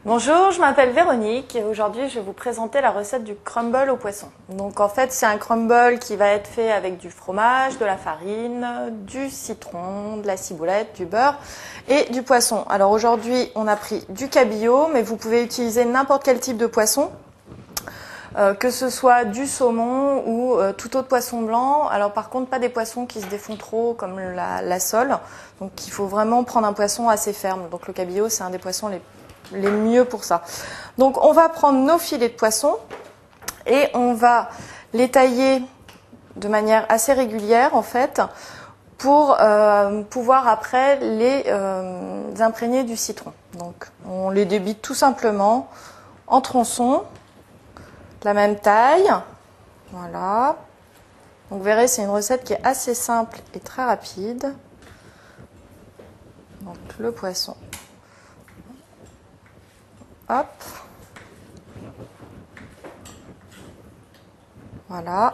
Bonjour, je m'appelle Véronique et aujourd'hui je vais vous présenter la recette du crumble au poisson. Donc en fait c'est un crumble qui va être fait avec du fromage, de la farine, du citron, de la ciboulette, du beurre et du poisson. Alors aujourd'hui on a pris du cabillaud mais vous pouvez utiliser n'importe quel type de poisson. Que ce soit du saumon ou tout autre poisson blanc. Alors par contre pas des poissons qui se défont trop comme la sole. Donc il faut vraiment prendre un poisson assez ferme. Donc le cabillaud c'est un des poissons les mieux pour ça. Donc on va prendre nos filets de poisson et on va les tailler de manière assez régulière en fait pour pouvoir après les imprégner du citron. Donc on les débite tout simplement en tronçons de la même taille. Voilà. Donc vous verrez c'est une recette qui est assez simple et très rapide. Donc le poisson. Hop. Voilà.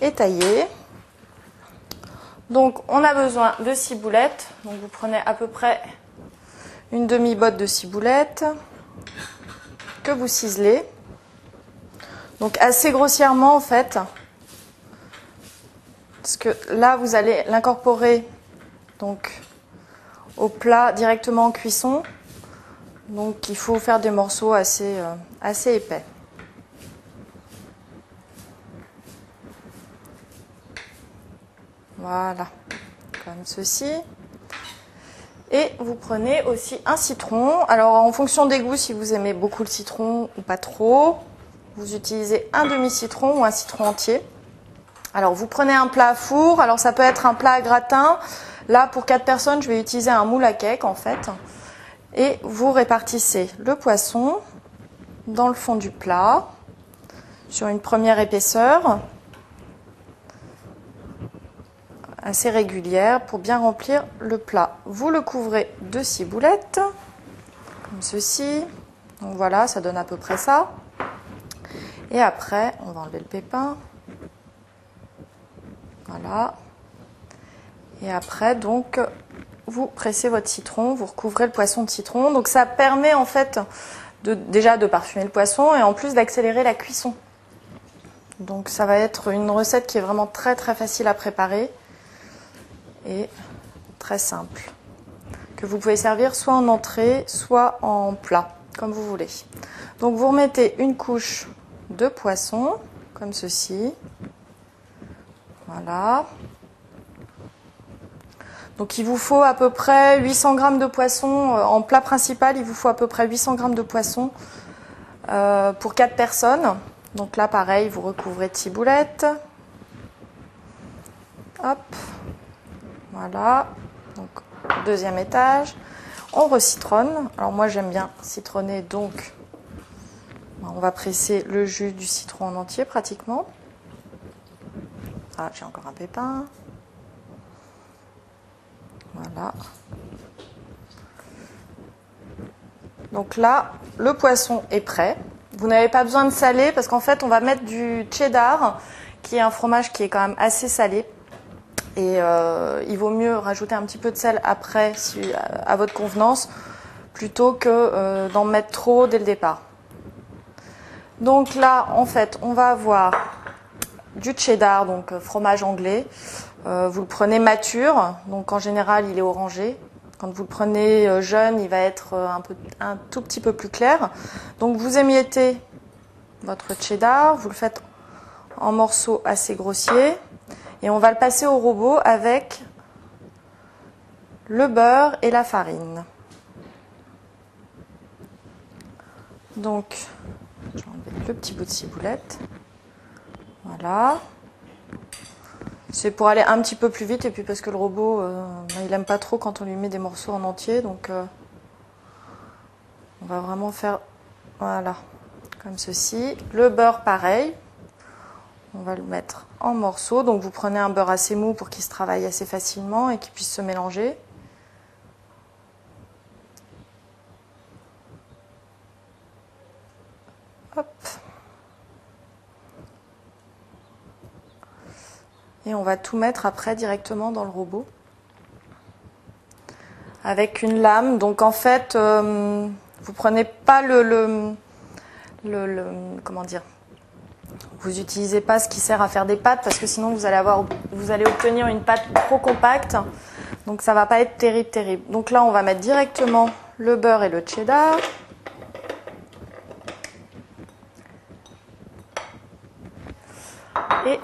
Et taillé. Donc on a besoin de ciboulettes. Donc vous prenez à peu près une demi-botte de ciboulette que vous ciselez. Donc assez grossièrement en fait. Parce que là vous allez l'incorporer donc au plat directement en cuisson. Donc il faut faire des morceaux assez épais. Voilà, comme ceci. Et vous prenez aussi un citron. Alors en fonction des goûts, si vous aimez beaucoup le citron ou pas trop, vous utilisez un demi-citron ou un citron entier. Alors vous prenez un plat à four. Alors ça peut être un plat à gratin. Là pour 4 personnes, je vais utiliser un moule à cake en fait. Et vous répartissez le poisson dans le fond du plat sur une première épaisseur assez régulière pour bien remplir le plat. Vous le couvrez de ciboulettes comme ceci. Donc voilà, ça donne à peu près ça. Et après, on va enlever le pépin. Voilà. Et après, donc, vous pressez votre citron, vous recouvrez le poisson de citron. Donc ça permet en fait déjà de parfumer le poisson et en plus d'accélérer la cuisson. Donc ça va être une recette qui est vraiment très très facile à préparer et très simple. Que vous pouvez servir soit en entrée, soit en plat, comme vous voulez. Donc vous remettez une couche de poisson, comme ceci. Voilà. Donc il vous faut à peu près 800 g de poisson. En plat principal, il vous faut à peu près 800 g de poisson pour 4 personnes. Donc là, pareil, vous recouvrez de ciboulette. Hop. Voilà. Donc deuxième étage. On recitronne. Alors moi, j'aime bien citronner, donc on va presser le jus du citron en entier pratiquement. Ah, j'ai encore un pépin. Voilà. Donc là, le poisson est prêt. Vous n'avez pas besoin de saler parce qu'en fait, on va mettre du cheddar, qui est un fromage qui est quand même assez salé. Et il vaut mieux rajouter un petit peu de sel après, à votre convenance, plutôt que d'en mettre trop dès le départ. Donc là, en fait, on va avoir du cheddar, donc fromage anglais. Vous le prenez mature, donc en général il est orangé. Quand vous le prenez jeune, il va être un tout petit peu plus clair. Donc vous émiettez votre cheddar, vous le faites en morceaux assez grossiers et on va le passer au robot avec le beurre et la farine. Donc je vais enlever le petit bout de ciboulette. Voilà. C'est pour aller un petit peu plus vite et puis parce que le robot, il aime pas trop quand on lui met des morceaux en entier. Donc on va vraiment faire, voilà, comme ceci. Le beurre, pareil. On va le mettre en morceaux. Donc vous prenez un beurre assez mou pour qu'il se travaille assez facilement et qu'il puisse se mélanger. Hop. Et on va tout mettre après directement dans le robot. Avec une lame. Donc en fait, Vous prenez pas comment dire, vous n'utilisez pas ce qui sert à faire des pâtes parce que sinon vous allez obtenir une pâte trop compacte. Donc ça va pas être terrible. Donc là on va mettre directement le beurre et le cheddar. Et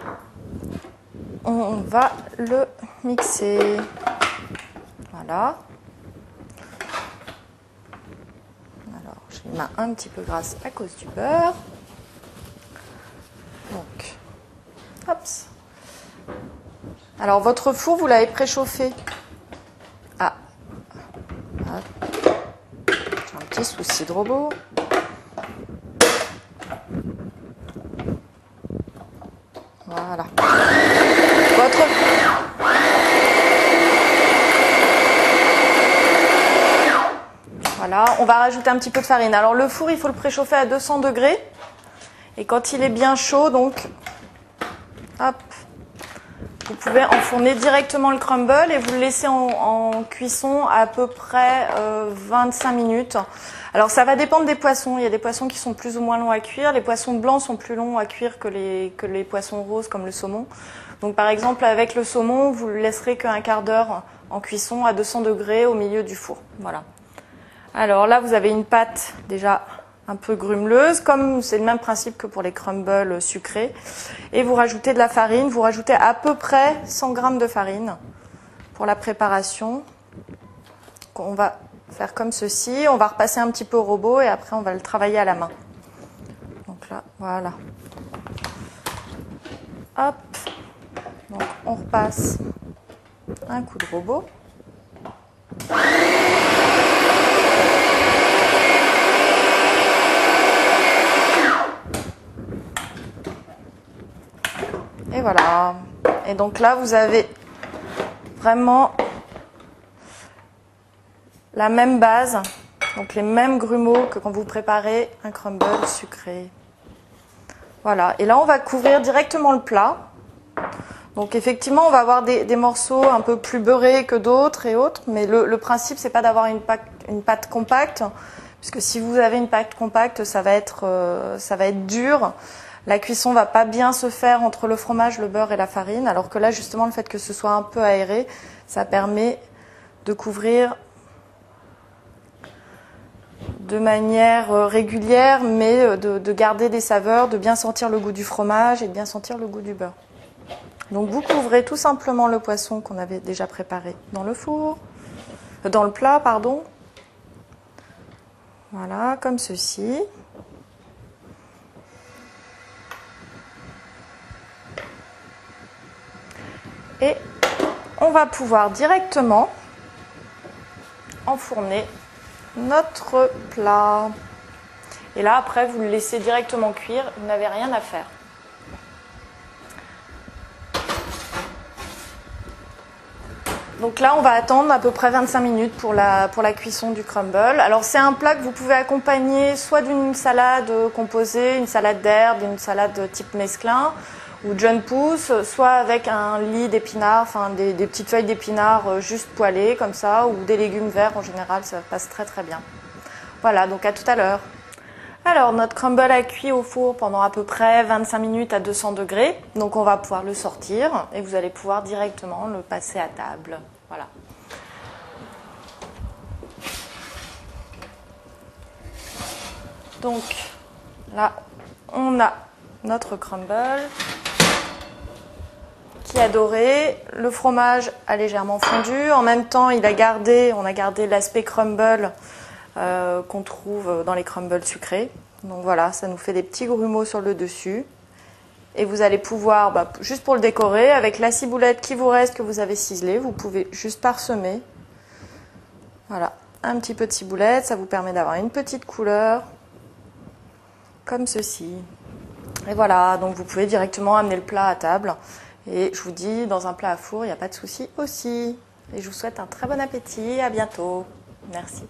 on va le mixer. Voilà. Alors, j'ai les mains un petit peu grasses à cause du beurre. Donc, hop. Alors, votre four, vous l'avez préchauffé. Ah. J'ai un petit souci de robot. Voilà. Voilà, on va rajouter un petit peu de farine. Alors le four, il faut le préchauffer à 200 degrés. Et quand il est bien chaud, donc, hop, vous pouvez enfourner directement le crumble et vous le laissez en cuisson à peu près 25 minutes. Alors ça va dépendre des poissons. Il y a des poissons qui sont plus ou moins longs à cuire. Les poissons blancs sont plus longs à cuire que les poissons roses comme le saumon. Donc par exemple avec le saumon, vous le laisserez qu'un quart d'heure en cuisson à 200 degrés au milieu du four. Voilà. Alors là vous avez une pâte déjà un peu grumeleuse, comme c'est le même principe que pour les crumbles sucrés. Et vous rajoutez de la farine, vous rajoutez à peu près 100 g de farine pour la préparation. On va faire comme ceci, on va repasser un petit peu au robot et après on va le travailler à la main. Donc là, voilà. Hop. Donc on repasse un coup de robot. Et voilà. Et donc là, vous avez vraiment la même base, donc les mêmes grumeaux que quand vous préparez un crumble sucré. Voilà. Et là, on va couvrir directement le plat. Donc effectivement, on va avoir des morceaux un peu plus beurrés que d'autres et autres, mais le principe, c'est pas d'avoir une pâte compacte, puisque si vous avez une pâte compacte, ça va être dur. La cuisson va pas bien se faire entre le fromage, le beurre et la farine, alors que là, justement, le fait que ce soit un peu aéré, ça permet de couvrir de manière régulière, mais de garder des saveurs, de bien sentir le goût du fromage et de bien sentir le goût du beurre. Donc vous couvrez tout simplement le poisson qu'on avait déjà préparé dans le four, dans le plat, pardon. Voilà, comme ceci. Et on va pouvoir directement enfourner notre plat. Et là, après, vous le laissez directement cuire, vous n'avez rien à faire. Donc là, on va attendre à peu près 25 minutes pour la cuisson du crumble. Alors c'est un plat que vous pouvez accompagner soit d'une salade composée, une salade d'herbes, une salade type mesclun ou John Pousse, soit avec un lit d'épinards, enfin des petites feuilles d'épinards juste poêlées comme ça, ou des légumes verts en général, ça passe très très bien. Voilà, donc à tout à l'heure. Alors notre crumble a cuit au four pendant à peu près 25 minutes à 200 degrés, donc on va pouvoir le sortir et vous allez pouvoir directement le passer à table. Voilà. Donc là, on a notre crumble qui a doré, le fromage a légèrement fondu, en même temps on a gardé l'aspect crumble qu'on trouve dans les crumbles sucrés. Donc voilà, ça nous fait des petits grumeaux sur le dessus. Et vous allez pouvoir, juste pour le décorer, avec la ciboulette qui vous reste, que vous avez ciselée, vous pouvez juste parsemer. Voilà, un petit peu de ciboulette, ça vous permet d'avoir une petite couleur, comme ceci. Et voilà, donc vous pouvez directement amener le plat à table. Et je vous dis, dans un plat à four, il n'y a pas de souci aussi. Et je vous souhaite un très bon appétit, à bientôt. Merci.